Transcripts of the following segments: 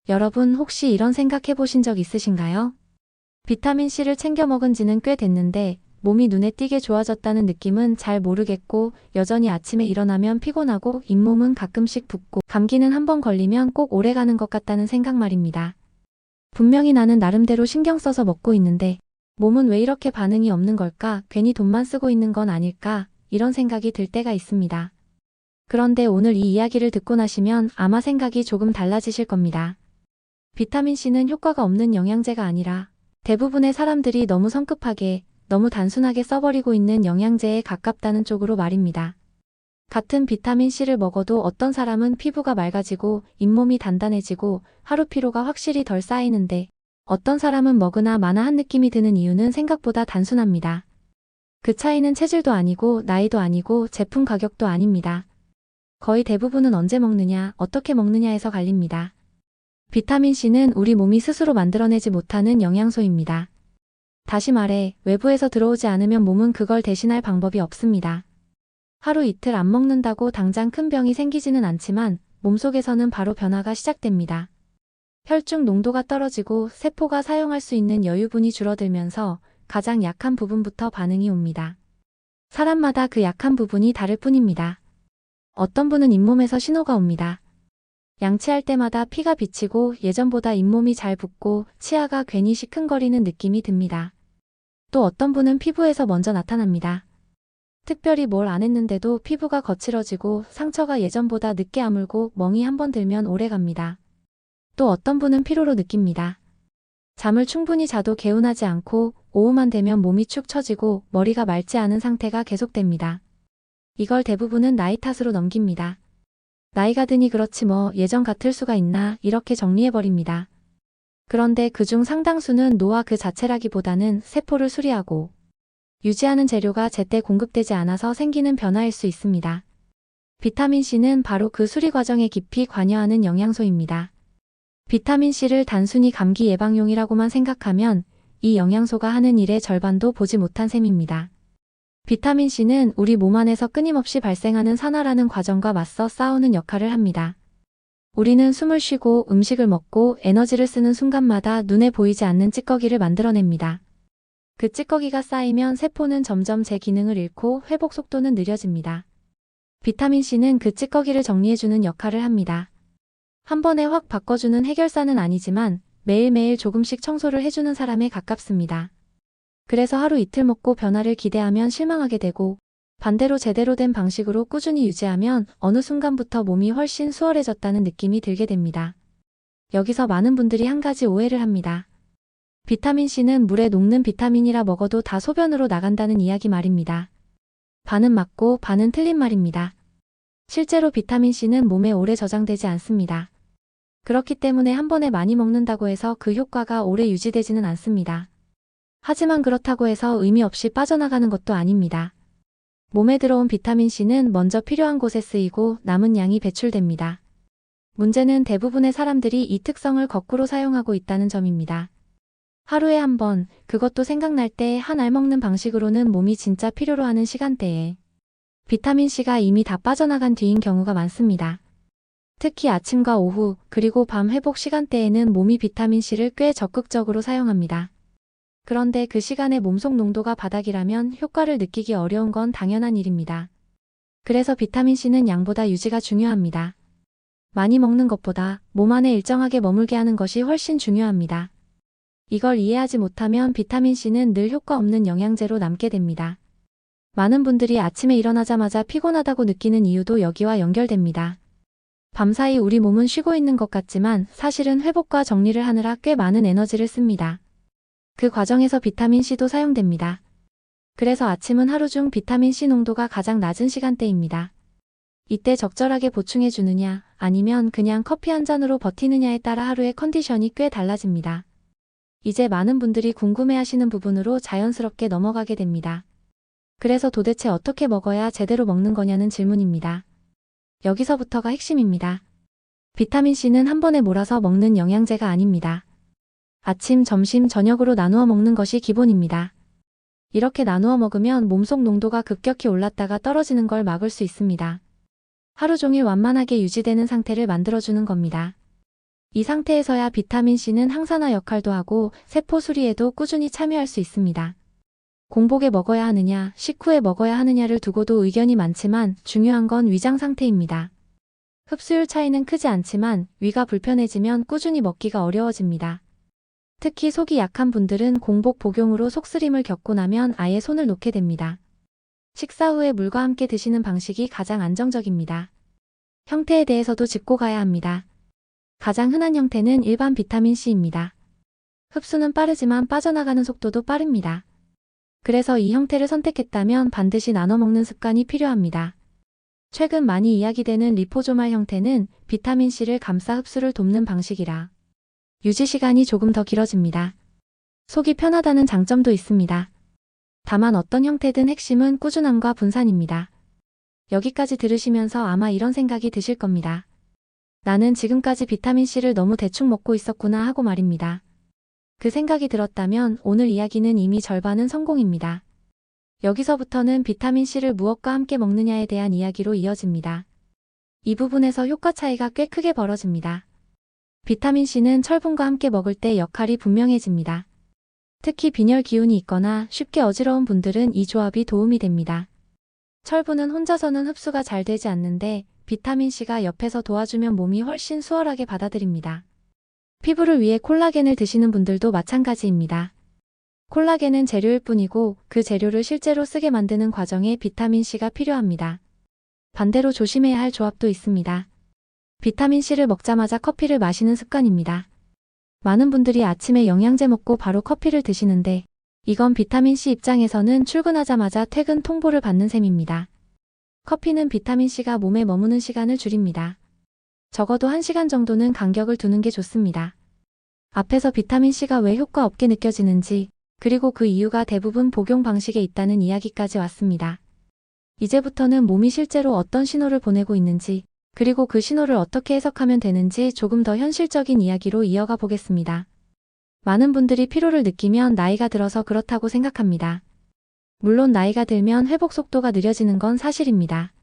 여러분 혹시 이런 생각 해보신 적 있으신가요? 비타민C를 챙겨 먹은 지는 꽤 됐는데 몸이 눈에 띄게 좋아졌다는 느낌은 잘 모르겠고 여전히 아침에 일어나면 피곤하고 잇몸은 가끔씩 붓고 감기는 한번 걸리면 꼭 오래가는 것 같다는 생각 말입니다. 분명히 나는 나름대로 신경 써서 먹고 있는데 몸은 왜 이렇게 반응이 없는 걸까? 괜히 돈만 쓰고 있는 건 아닐까? 이런 생각이 들 때가 있습니다. 그런데 오늘 이 이야기를 듣고 나시면 아마 생각이 조금 달라지실 겁니다. 비타민C는 효과가 없는 영양제가 아니라 대부분의 사람들이 너무 성급하게, 너무 단순하게 써버리고 있는 영양제에 가깝다는 쪽으로 말입니다. 같은 비타민C를 먹어도 어떤 사람은 피부가 맑아지고 잇몸이 단단해지고 하루 피로가 확실히 덜 쌓이는데 어떤 사람은 먹으나 마나한 느낌이 드는 이유는 생각보다 단순합니다. 그 차이는 체질도 아니고 나이도 아니고 제품 가격도 아닙니다. 거의 대부분은 언제 먹느냐, 어떻게 먹느냐에서 갈립니다. 비타민C는 우리 몸이 스스로 만들어내지 못하는 영양소입니다. 다시 말해, 외부에서 들어오지 않으면 몸은 그걸 대신할 방법이 없습니다. 하루 이틀 안 먹는다고 당장 큰 병이 생기지는 않지만 몸속에서는 바로 변화가 시작됩니다. 혈중 농도가 떨어지고 세포가 사용할 수 있는 여유분이 줄어들면서 가장 약한 부분부터 반응이 옵니다. 사람마다 그 약한 부분이 다를 뿐입니다. 어떤 분은 잇몸에서 신호가 옵니다. 양치할 때마다 피가 비치고 예전보다 잇몸이 잘 붓고 치아가 괜히 시큰거리는 느낌이 듭니다. 또 어떤 분은 피부에서 먼저 나타납니다. 특별히 뭘 안 했는데도 피부가 거칠어지고 상처가 예전보다 늦게 아물고 멍이 한번 들면 오래 갑니다. 또 어떤 분은 피로로 느낍니다. 잠을 충분히 자도 개운하지 않고 오후만 되면 몸이 축 처지고 머리가 맑지 않은 상태가 계속됩니다. 이걸 대부분은 나이 탓으로 넘깁니다. 나이가 드니 그렇지 뭐 예전 같을 수가 있나 이렇게 정리해버립니다. 그런데 그중 상당수는 노화 그 자체라기보다는 세포를 수리하고 유지하는 재료가 제때 공급되지 않아서 생기는 변화일 수 있습니다. 비타민C는 바로 그 수리 과정에 깊이 관여하는 영양소입니다. 비타민C를 단순히 감기 예방용이라고만 생각하면 이 영양소가 하는 일의 절반도 보지 못한 셈입니다. 비타민C는 우리 몸 안에서 끊임없이 발생하는 산화라는 과정과 맞서 싸우는 역할을 합니다. 우리는 숨을 쉬고 음식을 먹고 에너지를 쓰는 순간마다 눈에 보이지 않는 찌꺼기를 만들어냅니다. 그 찌꺼기가 쌓이면 세포는 점점 제 기능을 잃고 회복 속도는 느려집니다. 비타민C는 그 찌꺼기를 정리해주는 역할을 합니다. 한 번에 확 바꿔주는 해결사는 아니지만 매일매일 조금씩 청소를 해주는 사람에 가깝습니다. 그래서 하루 이틀 먹고 변화를 기대하면 실망하게 되고 반대로 제대로 된 방식으로 꾸준히 유지하면 어느 순간부터 몸이 훨씬 수월해졌다는 느낌이 들게 됩니다. 여기서 많은 분들이 한 가지 오해를 합니다. 비타민C는 물에 녹는 비타민이라 먹어도 다 소변으로 나간다는 이야기 말입니다. 반은 맞고 반은 틀린 말입니다. 실제로 비타민C는 몸에 오래 저장되지 않습니다. 그렇기 때문에 한 번에 많이 먹는다고 해서 그 효과가 오래 유지되지는 않습니다. 하지만 그렇다고 해서 의미 없이 빠져나가는 것도 아닙니다. 몸에 들어온 비타민C는 먼저 필요한 곳에 쓰이고 남은 양이 배출됩니다. 문제는 대부분의 사람들이 이 특성을 거꾸로 사용하고 있다는 점입니다. 하루에 한 번, 그것도 생각날 때 한 알 먹는 방식으로는 몸이 진짜 필요로 하는 시간대에 비타민C가 이미 다 빠져나간 뒤인 경우가 많습니다. 특히 아침과 오후, 그리고 밤 회복 시간대에는 몸이 비타민C를 꽤 적극적으로 사용합니다. 그런데 그 시간에 몸속 농도가 바닥이라면 효과를 느끼기 어려운 건 당연한 일입니다. 그래서 비타민C는 양보다 유지가 중요합니다. 많이 먹는 것보다 몸 안에 일정하게 머물게 하는 것이 훨씬 중요합니다. 이걸 이해하지 못하면 비타민C는 늘 효과 없는 영양제로 남게 됩니다. 많은 분들이 아침에 일어나자마자 피곤하다고 느끼는 이유도 여기와 연결됩니다. 밤사이 우리 몸은 쉬고 있는 것 같지만 사실은 회복과 정리를 하느라 꽤 많은 에너지를 씁니다. 그 과정에서 비타민C도 사용됩니다. 그래서 아침은 하루 중 비타민C 농도가 가장 낮은 시간대입니다. 이때 적절하게 보충해 주느냐 아니면 그냥 커피 한 잔으로 버티느냐에 따라 하루의 컨디션이 꽤 달라집니다. 이제 많은 분들이 궁금해하시는 부분으로 자연스럽게 넘어가게 됩니다. 그래서 도대체 어떻게 먹어야 제대로 먹는 거냐는 질문입니다. 여기서부터가 핵심입니다. 비타민C는 한 번에 몰아서 먹는 영양제가 아닙니다. 아침, 점심, 저녁으로 나누어 먹는 것이 기본입니다. 이렇게 나누어 먹으면 몸속 농도가 급격히 올랐다가 떨어지는 걸 막을 수 있습니다. 하루 종일 완만하게 유지되는 상태를 만들어주는 겁니다. 이 상태에서야 비타민C는 항산화 역할도 하고 세포 수리에도 꾸준히 참여할 수 있습니다. 공복에 먹어야 하느냐, 식후에 먹어야 하느냐를 두고도 의견이 많지만 중요한 건 위장 상태입니다. 흡수율 차이는 크지 않지만 위가 불편해지면 꾸준히 먹기가 어려워집니다. 특히 속이 약한 분들은 공복 복용으로 속쓰림을 겪고 나면 아예 손을 놓게 됩니다. 식사 후에 물과 함께 드시는 방식이 가장 안정적입니다. 형태에 대해서도 짚고 가야 합니다. 가장 흔한 형태는 일반 비타민C입니다. 흡수는 빠르지만 빠져나가는 속도도 빠릅니다. 그래서 이 형태를 선택했다면 반드시 나눠 먹는 습관이 필요합니다. 최근 많이 이야기되는 리포조말 형태는 비타민C를 감싸 흡수를 돕는 방식이라 유지 시간이 조금 더 길어집니다. 속이 편하다는 장점도 있습니다. 다만 어떤 형태든 핵심은 꾸준함과 분산입니다. 여기까지 들으시면서 아마 이런 생각이 드실 겁니다. 나는 지금까지 비타민C를 너무 대충 먹고 있었구나 하고 말입니다. 그 생각이 들었다면 오늘 이야기는 이미 절반은 성공입니다. 여기서부터는 비타민C를 무엇과 함께 먹느냐에 대한 이야기로 이어집니다. 이 부분에서 효과 차이가 꽤 크게 벌어집니다. 비타민C는 철분과 함께 먹을 때 역할이 분명해집니다. 특히 빈혈 기운이 있거나 쉽게 어지러운 분들은 이 조합이 도움이 됩니다. 철분은 혼자서는 흡수가 잘 되지 않는데 비타민C가 옆에서 도와주면 몸이 훨씬 수월하게 받아들입니다. 피부를 위해 콜라겐을 드시는 분들도 마찬가지입니다. 콜라겐은 재료일 뿐이고 그 재료를 실제로 쓰게 만드는 과정에 비타민C가 필요합니다. 반대로 조심해야 할 조합도 있습니다. 비타민C를 먹자마자 커피를 마시는 습관입니다. 많은 분들이 아침에 영양제 먹고 바로 커피를 드시는데 이건 비타민C 입장에서는 출근하자마자 퇴근 통보를 받는 셈입니다. 커피는 비타민C가 몸에 머무는 시간을 줄입니다. 적어도 1시간 정도는 간격을 두는 게 좋습니다. 앞에서 비타민C가 왜 효과 없게 느껴지는지 그리고 그 이유가 대부분 복용 방식에 있다는 이야기까지 왔습니다. 이제부터는 몸이 실제로 어떤 신호를 보내고 있는지 그리고 그 신호를 어떻게 해석하면 되는지 조금 더 현실적인 이야기로 이어가 보겠습니다. 많은 분들이 피로를 느끼면 나이가 들어서 그렇다고 생각합니다. 물론 나이가 들면 회복 속도가 느려지는 건 사실입니다.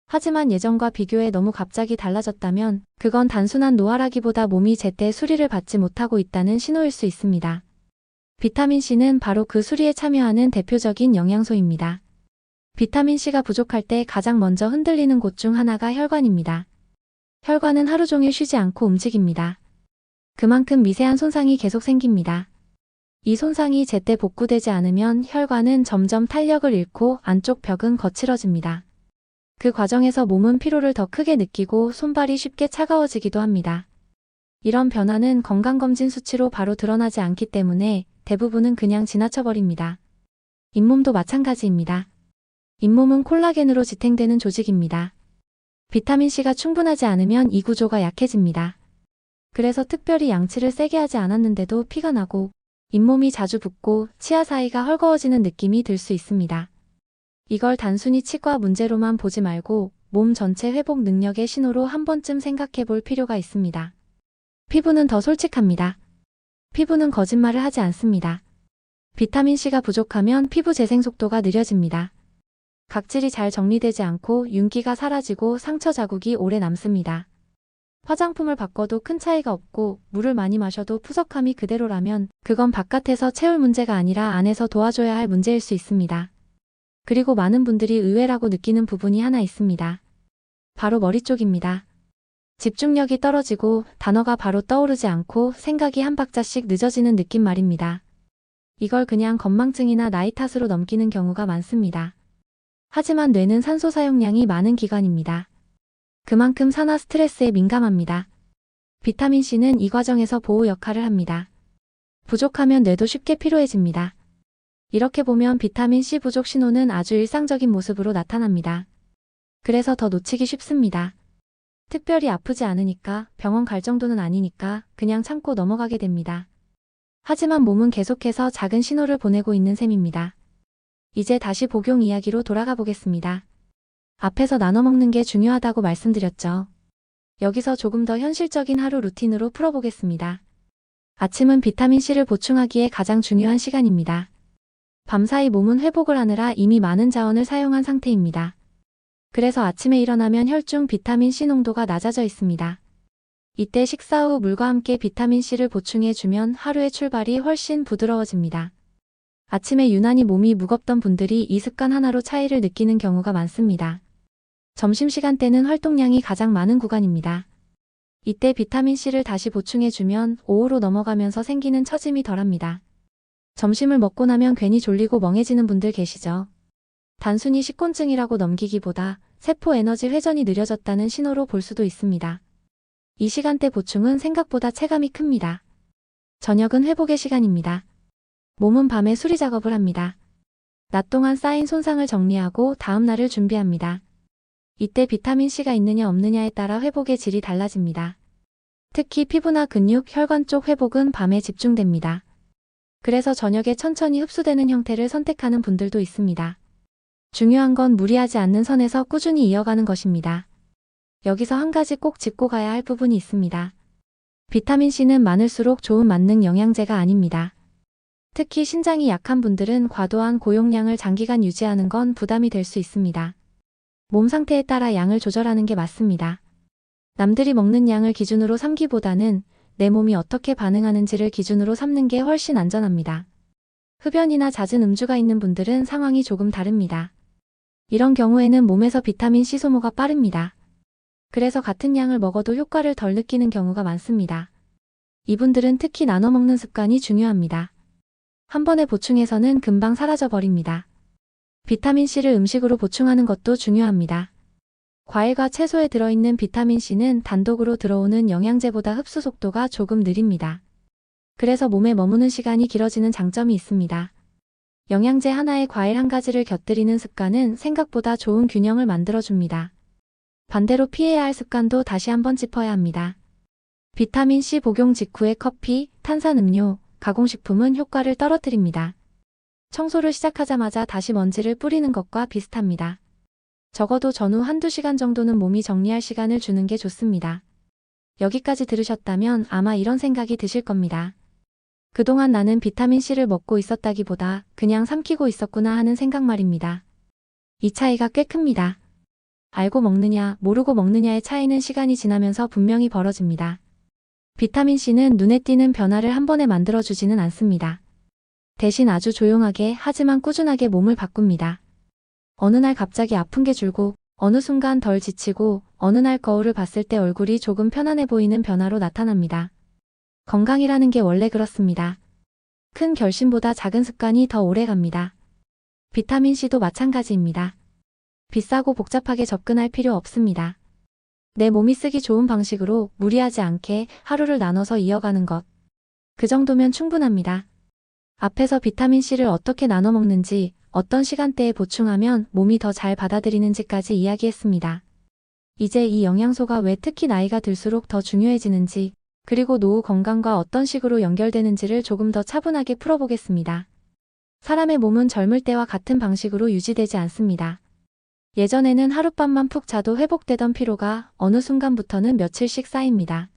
하지만 예전과 비교해 너무 갑자기 달라졌다면 그건 단순한 노화라기보다 몸이 제때 수리를 받지 못하고 있다는 신호일 수 있습니다. 비타민C는 바로 그 수리에 참여하는 대표적인 영양소입니다. 비타민C가 부족할 때 가장 먼저 흔들리는 곳 중 하나가 혈관입니다. 혈관은 하루 종일 쉬지 않고 움직입니다. 그만큼 미세한 손상이 계속 생깁니다. 이 손상이 제때 복구되지 않으면 혈관은 점점 탄력을 잃고 안쪽 벽은 거칠어집니다. 그 과정에서 몸은 피로를 더 크게 느끼고 손발이 쉽게 차가워지기도 합니다. 이런 변화는 건강검진 수치로 바로 드러나지 않기 때문에 대부분은 그냥 지나쳐버립니다. 잇몸도 마찬가지입니다. 잇몸은 콜라겐으로 지탱되는 조직입니다. 비타민C가 충분하지 않으면 이 구조가 약해집니다. 그래서 특별히 양치를 세게 하지 않았는데도 피가 나고 잇몸이 자주 붓고 치아 사이가 헐거워지는 느낌이 들 수 있습니다. 이걸 단순히 치과 문제로만 보지 말고 몸 전체 회복 능력의 신호로 한 번쯤 생각해 볼 필요가 있습니다. 피부는 더 솔직합니다. 피부는 거짓말을 하지 않습니다. 비타민C가 부족하면 피부 재생 속도가 느려집니다. 각질이 잘 정리되지 않고 윤기가 사라지고 상처 자국이 오래 남습니다. 화장품을 바꿔도 큰 차이가 없고 물을 많이 마셔도 푸석함이 그대로라면 그건 바깥에서 채울 문제가 아니라 안에서 도와줘야 할 문제일 수 있습니다. 그리고 많은 분들이 의외라고 느끼는 부분이 하나 있습니다. 바로 머리 쪽입니다. 집중력이 떨어지고 단어가 바로 떠오르지 않고 생각이 한 박자씩 늦어지는 느낌 말입니다. 이걸 그냥 건망증이나 나이 탓으로 넘기는 경우가 많습니다. 하지만 뇌는 산소 사용량이 많은 기관입니다. 그만큼 산화 스트레스에 민감합니다. 비타민C는 이 과정에서 보호 역할을 합니다. 부족하면 뇌도 쉽게 피로해집니다. 이렇게 보면 비타민C 부족 신호는 아주 일상적인 모습으로 나타납니다. 그래서 더 놓치기 쉽습니다. 특별히 아프지 않으니까 병원 갈 정도는 아니니까 그냥 참고 넘어가게 됩니다. 하지만 몸은 계속해서 작은 신호를 보내고 있는 셈입니다. 이제 다시 복용 이야기로 돌아가 보겠습니다. 앞에서 나눠 먹는 게 중요하다고 말씀드렸죠. 여기서 조금 더 현실적인 하루 루틴으로 풀어보겠습니다. 아침은 비타민C를 보충하기에 가장 중요한 시간입니다. 밤사이 몸은 회복을 하느라 이미 많은 자원을 사용한 상태입니다. 그래서 아침에 일어나면 혈중 비타민C 농도가 낮아져 있습니다. 이때 식사 후 물과 함께 비타민C를 보충해주면 하루의 출발이 훨씬 부드러워집니다. 아침에 유난히 몸이 무겁던 분들이 이 습관 하나로 차이를 느끼는 경우가 많습니다. 점심시간대는 활동량이 가장 많은 구간입니다. 이때 비타민C를 다시 보충해주면 오후로 넘어가면서 생기는 처짐이 덜합니다. 점심을 먹고 나면 괜히 졸리고 멍해지는 분들 계시죠? 단순히 식곤증이라고 넘기기보다 세포 에너지 회전이 느려졌다는 신호로 볼 수도 있습니다. 이 시간대 보충은 생각보다 체감이 큽니다. 저녁은 회복의 시간입니다. 몸은 밤에 수리 작업을 합니다. 낮 동안 쌓인 손상을 정리하고 다음 날을 준비합니다. 이때 비타민C가 있느냐 없느냐에 따라 회복의 질이 달라집니다. 특히 피부나 근육, 혈관 쪽 회복은 밤에 집중됩니다. 그래서 저녁에 천천히 흡수되는 형태를 선택하는 분들도 있습니다. 중요한 건 무리하지 않는 선에서 꾸준히 이어가는 것입니다. 여기서 한 가지 꼭 짚고 가야 할 부분이 있습니다. 비타민C는 많을수록 좋은 만능 영양제가 아닙니다. 특히 신장이 약한 분들은 과도한 고용량을 장기간 유지하는 건 부담이 될 수 있습니다. 몸 상태에 따라 양을 조절하는 게 맞습니다. 남들이 먹는 양을 기준으로 삼기보다는 내 몸이 어떻게 반응하는지를 기준으로 삼는 게 훨씬 안전합니다. 흡연이나 잦은 음주가 있는 분들은 상황이 조금 다릅니다. 이런 경우에는 몸에서 비타민C 소모가 빠릅니다. 그래서 같은 양을 먹어도 효과를 덜 느끼는 경우가 많습니다. 이분들은 특히 나눠 먹는 습관이 중요합니다. 한 번에 보충해서는 금방 사라져 버립니다. 비타민C를 음식으로 보충하는 것도 중요합니다. 과일과 채소에 들어있는 비타민C는 단독으로 들어오는 영양제보다 흡수 속도가 조금 느립니다. 그래서 몸에 머무는 시간이 길어지는 장점이 있습니다. 영양제 하나에 과일 한 가지를 곁들이는 습관은 생각보다 좋은 균형을 만들어줍니다. 반대로 피해야 할 습관도 다시 한번 짚어야 합니다. 비타민C 복용 직후에 커피, 탄산음료, 가공식품은 효과를 떨어뜨립니다. 청소를 시작하자마자 다시 먼지를 뿌리는 것과 비슷합니다. 적어도 전후 한두 시간 정도는 몸이 정리할 시간을 주는 게 좋습니다. 여기까지 들으셨다면 아마 이런 생각이 드실 겁니다. 그동안 나는 비타민C를 먹고 있었다기보다 그냥 삼키고 있었구나 하는 생각 말입니다. 이 차이가 꽤 큽니다. 알고 먹느냐, 모르고 먹느냐의 차이는 시간이 지나면서 분명히 벌어집니다. 비타민C는 눈에 띄는 변화를 한 번에 만들어주지는 않습니다. 대신 아주 조용하게 하지만 꾸준하게 몸을 바꿉니다. 어느 날 갑자기 아픈 게 줄고, 어느 순간 덜 지치고, 어느 날 거울을 봤을 때 얼굴이 조금 편안해 보이는 변화로 나타납니다. 건강이라는 게 원래 그렇습니다. 큰 결심보다 작은 습관이 더 오래 갑니다. 비타민C도 마찬가지입니다. 비싸고 복잡하게 접근할 필요 없습니다. 내 몸이 쓰기 좋은 방식으로 무리하지 않게 하루를 나눠서 이어가는 것. 그 정도면 충분합니다. 앞에서 비타민C를 어떻게 나눠 먹는지, 어떤 시간대에 보충하면 몸이 더 잘 받아들이는지까지 이야기했습니다. 이제 이 영양소가 왜 특히 나이가 들수록 더 중요해지는지, 그리고 노후 건강과 어떤 식으로 연결되는지를 조금 더 차분하게 풀어보겠습니다. 사람의 몸은 젊을 때와 같은 방식으로 유지되지 않습니다. 예전에는 하룻밤만 푹 자도 회복되던 피로가 어느 순간부터는 며칠씩 쌓입니다.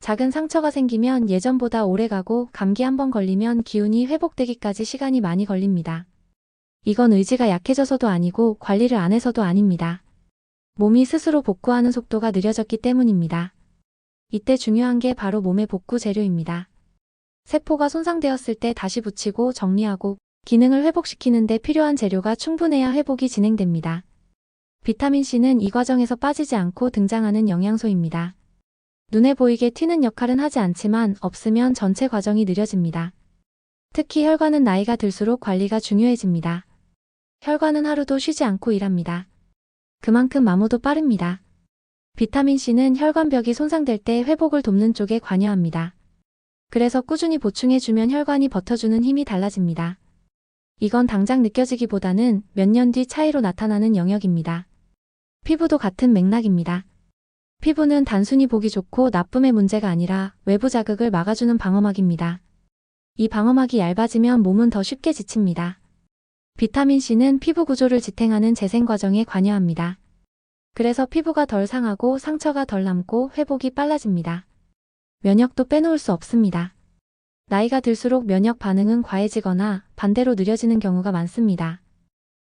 작은 상처가 생기면 예전보다 오래 가고 감기 한번 걸리면 기운이 회복되기까지 시간이 많이 걸립니다. 이건 의지가 약해져서도 아니고 관리를 안 해서도 아닙니다. 몸이 스스로 복구하는 속도가 느려졌기 때문입니다. 이때 중요한 게 바로 몸의 복구 재료입니다. 세포가 손상되었을 때 다시 붙이고 정리하고 기능을 회복시키는 데 필요한 재료가 충분해야 회복이 진행됩니다. 비타민C는 이 과정에서 빠지지 않고 등장하는 영양소입니다. 눈에 보이게 튀는 역할은 하지 않지만 없으면 전체 과정이 느려집니다. 특히 혈관은 나이가 들수록 관리가 중요해집니다. 혈관은 하루도 쉬지 않고 일합니다. 그만큼 마모도 빠릅니다. 비타민C는 혈관벽이 손상될 때 회복을 돕는 쪽에 관여합니다. 그래서 꾸준히 보충해주면 혈관이 버텨주는 힘이 달라집니다. 이건 당장 느껴지기보다는 몇 년 뒤 차이로 나타나는 영역입니다. 피부도 같은 맥락입니다. 피부는 단순히 보기 좋고 나쁨의 문제가 아니라 외부 자극을 막아주는 방어막입니다. 이 방어막이 얇아지면 몸은 더 쉽게 지칩니다. 비타민C는 피부 구조를 지탱하는 재생 과정에 관여합니다. 그래서 피부가 덜 상하고 상처가 덜 남고 회복이 빨라집니다. 면역도 빼놓을 수 없습니다. 나이가 들수록 면역 반응은 과해지거나 반대로 느려지는 경우가 많습니다.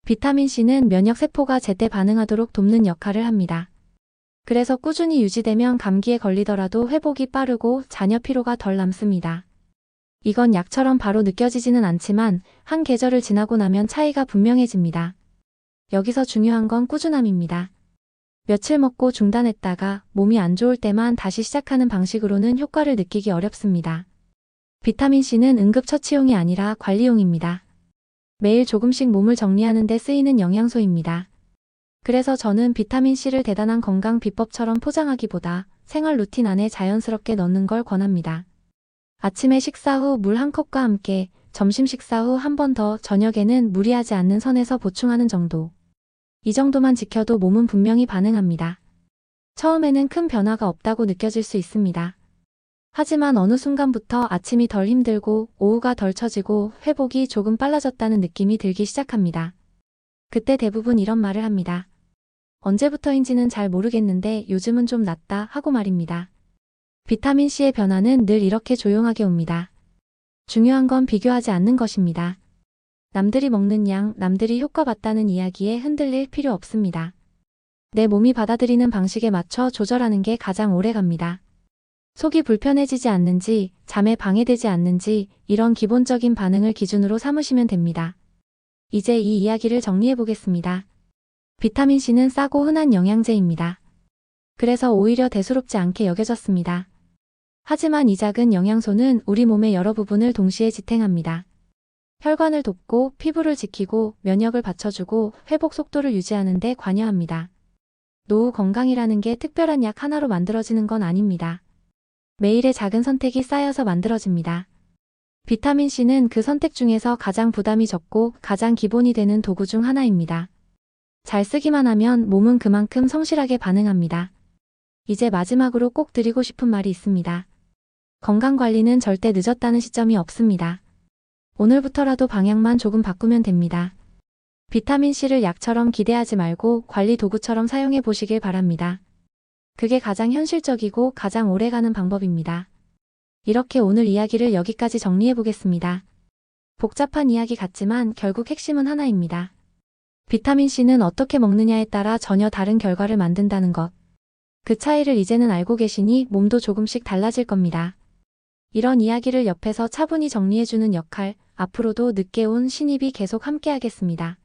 비타민C는 면역 세포가 제때 반응하도록 돕는 역할을 합니다. 그래서 꾸준히 유지되면 감기에 걸리더라도 회복이 빠르고 잔여 피로가 덜 남습니다. 이건 약처럼 바로 느껴지지는 않지만 한 계절을 지나고 나면 차이가 분명해집니다. 여기서 중요한 건 꾸준함입니다. 며칠 먹고 중단했다가 몸이 안 좋을 때만 다시 시작하는 방식으로는 효과를 느끼기 어렵습니다. 비타민C는 응급처치용이 아니라 관리용입니다. 매일 조금씩 몸을 정리하는 데 쓰이는 영양소입니다. 그래서 저는 비타민C를 대단한 건강 비법처럼 포장하기보다 생활 루틴 안에 자연스럽게 넣는 걸 권합니다. 아침에 식사 후 물 한 컵과 함께 점심 식사 후 한 번 더, 저녁에는 무리하지 않는 선에서 보충하는 정도. 이 정도만 지켜도 몸은 분명히 반응합니다. 처음에는 큰 변화가 없다고 느껴질 수 있습니다. 하지만 어느 순간부터 아침이 덜 힘들고 오후가 덜 처지고 회복이 조금 빨라졌다는 느낌이 들기 시작합니다. 그때 대부분 이런 말을 합니다. 언제부터인지는 잘 모르겠는데 요즘은 좀 낫다 하고 말입니다. 비타민C의 변화는 늘 이렇게 조용하게 옵니다. 중요한 건 비교하지 않는 것입니다. 남들이 먹는 양, 남들이 효과 봤다는 이야기에 흔들릴 필요 없습니다. 내 몸이 받아들이는 방식에 맞춰 조절하는 게 가장 오래 갑니다. 속이 불편해지지 않는지, 잠에 방해되지 않는지 이런 기본적인 반응을 기준으로 삼으시면 됩니다. 이제 이 이야기를 정리해 보겠습니다. 비타민C는 싸고 흔한 영양제입니다. 그래서 오히려 대수롭지 않게 여겨졌습니다. 하지만 이 작은 영양소는 우리 몸의 여러 부분을 동시에 지탱합니다. 혈관을 돕고 피부를 지키고 면역을 받쳐주고 회복 속도를 유지하는 데 관여합니다. 노후 건강이라는 게 특별한 약 하나로 만들어지는 건 아닙니다. 매일의 작은 선택이 쌓여서 만들어집니다. 비타민C는 그 선택 중에서 가장 부담이 적고 가장 기본이 되는 도구 중 하나입니다. 잘 쓰기만 하면 몸은 그만큼 성실하게 반응합니다. 이제 마지막으로 꼭 드리고 싶은 말이 있습니다. 건강관리는 절대 늦었다는 시점이 없습니다. 오늘부터라도 방향만 조금 바꾸면 됩니다. 비타민C를 약처럼 기대하지 말고 관리 도구처럼 사용해 보시길 바랍니다. 그게 가장 현실적이고 가장 오래가는 방법입니다. 이렇게 오늘 이야기를 여기까지 정리해 보겠습니다. 복잡한 이야기 같지만 결국 핵심은 하나입니다. 비타민C는 어떻게 먹느냐에 따라 전혀 다른 결과를 만든다는 것. 그 차이를 이제는 알고 계시니 몸도 조금씩 달라질 겁니다. 이런 이야기를 옆에서 차분히 정리해주는 역할, 앞으로도 늦게 온 신입이 계속 함께하겠습니다.